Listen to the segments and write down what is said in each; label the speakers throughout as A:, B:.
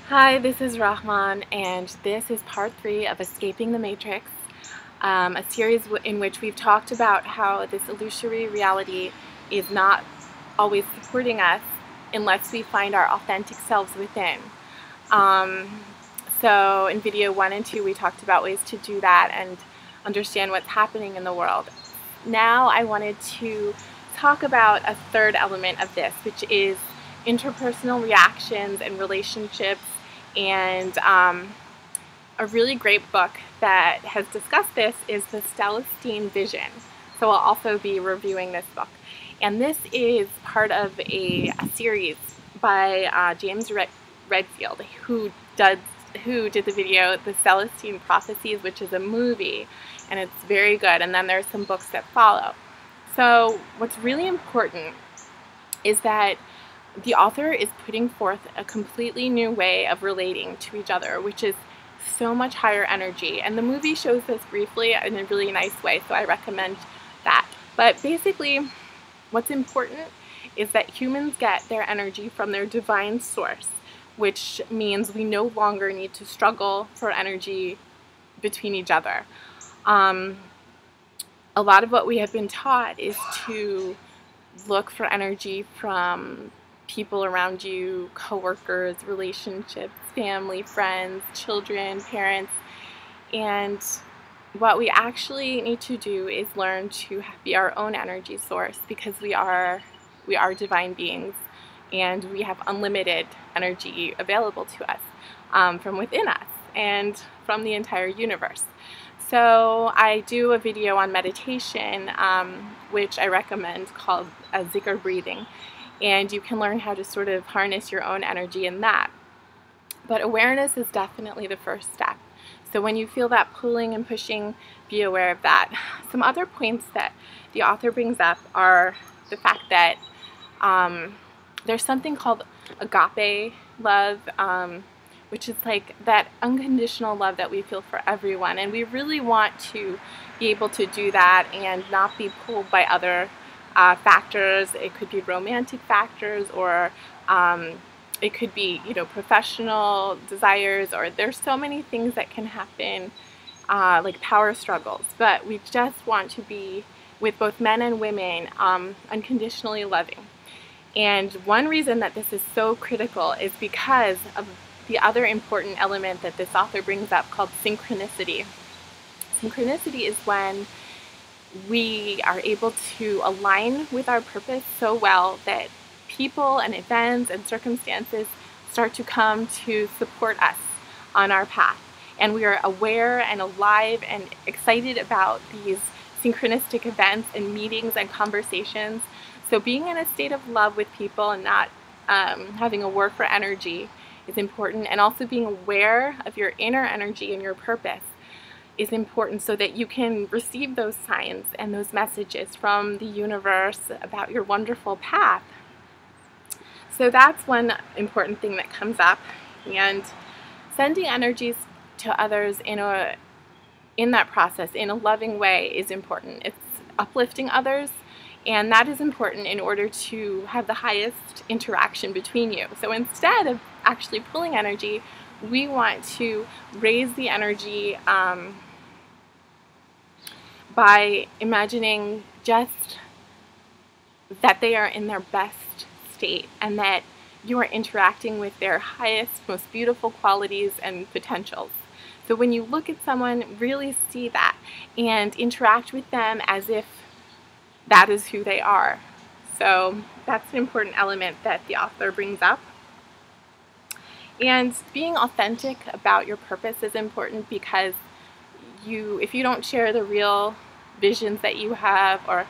A: Hi, this is Rahman, and this is part 3 of Escaping the Matrix, a series in which we've talked about how this illusory reality is not always supporting us unless we find our authentic selves within. So in video 1 and 2 we talked about ways to do that and understand what's happening in the world. Now I wanted to talk about a third element of this, which is interpersonal reactions and relationships, and a really great book that has discussed this is the Celestine Vision. So I'll also be reviewing this book. And this is part of a series by James Redfield, who did the video The Celestine Prophecies, which is a movie, and it's very good. And then there's some books that follow. So what's really important is that the author is putting forth a completely new way of relating to each other, which is so much higher energy. And the movie shows this briefly in a really nice way, so I recommend that. But basically, what's important is that humans get their energy from their divine source, which means we no longer need to struggle for energy between each other. A lot of what we have been taught is to look for energy from people around you, coworkers, relationships, family, friends, children, parents, and what we actually need to do is learn to be our own energy source, because we are divine beings and we have unlimited energy available to us from within us and from the entire universe. So I do a video on meditation, which I recommend, called zikr breathing, and you can learn how to sort of harness your own energy in that. But awareness is definitely the first step. So when you feel that pulling and pushing, be aware of that. Some other points that the author brings up are the fact that there's something called agape love, which is like that unconditional love that we feel for everyone. And we really want to be able to do that and not be pulled by other factors. It could be romantic factors, or it could be, professional desires, or there's so many things that can happen, like power struggles. But we just want to be, with both men and women, unconditionally loving. And one reason that this is so critical is because of the other important element that this author brings up, called synchronicity. Synchronicity is when we are able to align with our purpose so well that people and events and circumstances start to come to support us on our path. And we are aware and alive and excited about these synchronistic events and meetings and conversations. So being in a state of love with people and not having a war for energy is important, and also being aware of your inner energy and your purpose is important, so that you can receive those signs and those messages from the universe about your wonderful path. So that's one important thing that comes up. And sending energies to others in that process in a loving way is important. It's uplifting others, and that is important in order to have the highest interaction between you. So instead of actually pulling energy, we want to raise the energy by imagining just that they are in their best state, and that you are interacting with their highest, most beautiful qualities and potentials. So when you look at someone, really see that and interact with them as if that is who they are. So that's an important element that the author brings up. And being authentic about your purpose is important, because if you don't share the real visions that you have, or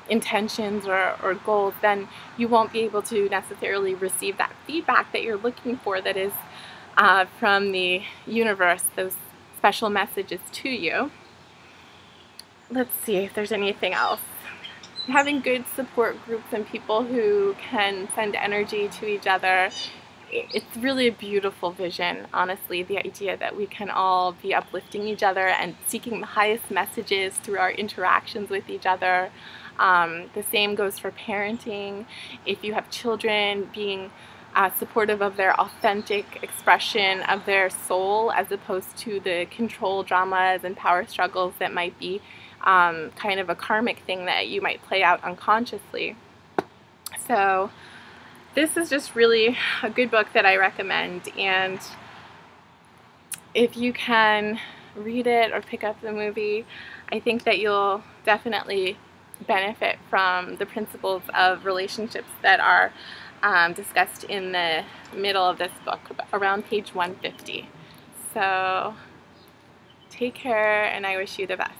A: intentions or goals, then you won't be able to necessarily receive that feedback that you're looking for, that is from the universe, those special messages to you. Let's see if there's anything else. Having good support groups and people who can send energy to each other, it's really a beautiful vision, honestly, the idea that we can all be uplifting each other and seeking the highest messages through our interactions with each other. The same goes for parenting. If you have children, being supportive of their authentic expression of their soul, as opposed to the control dramas and power struggles that might be kind of a karmic thing that you might play out unconsciously. So this is just really a good book that I recommend, and if you can read it or pick up the movie, I think that you'll definitely benefit from the principles of relationships that are discussed in the middle of this book, around page 150. So take care, and I wish you the best.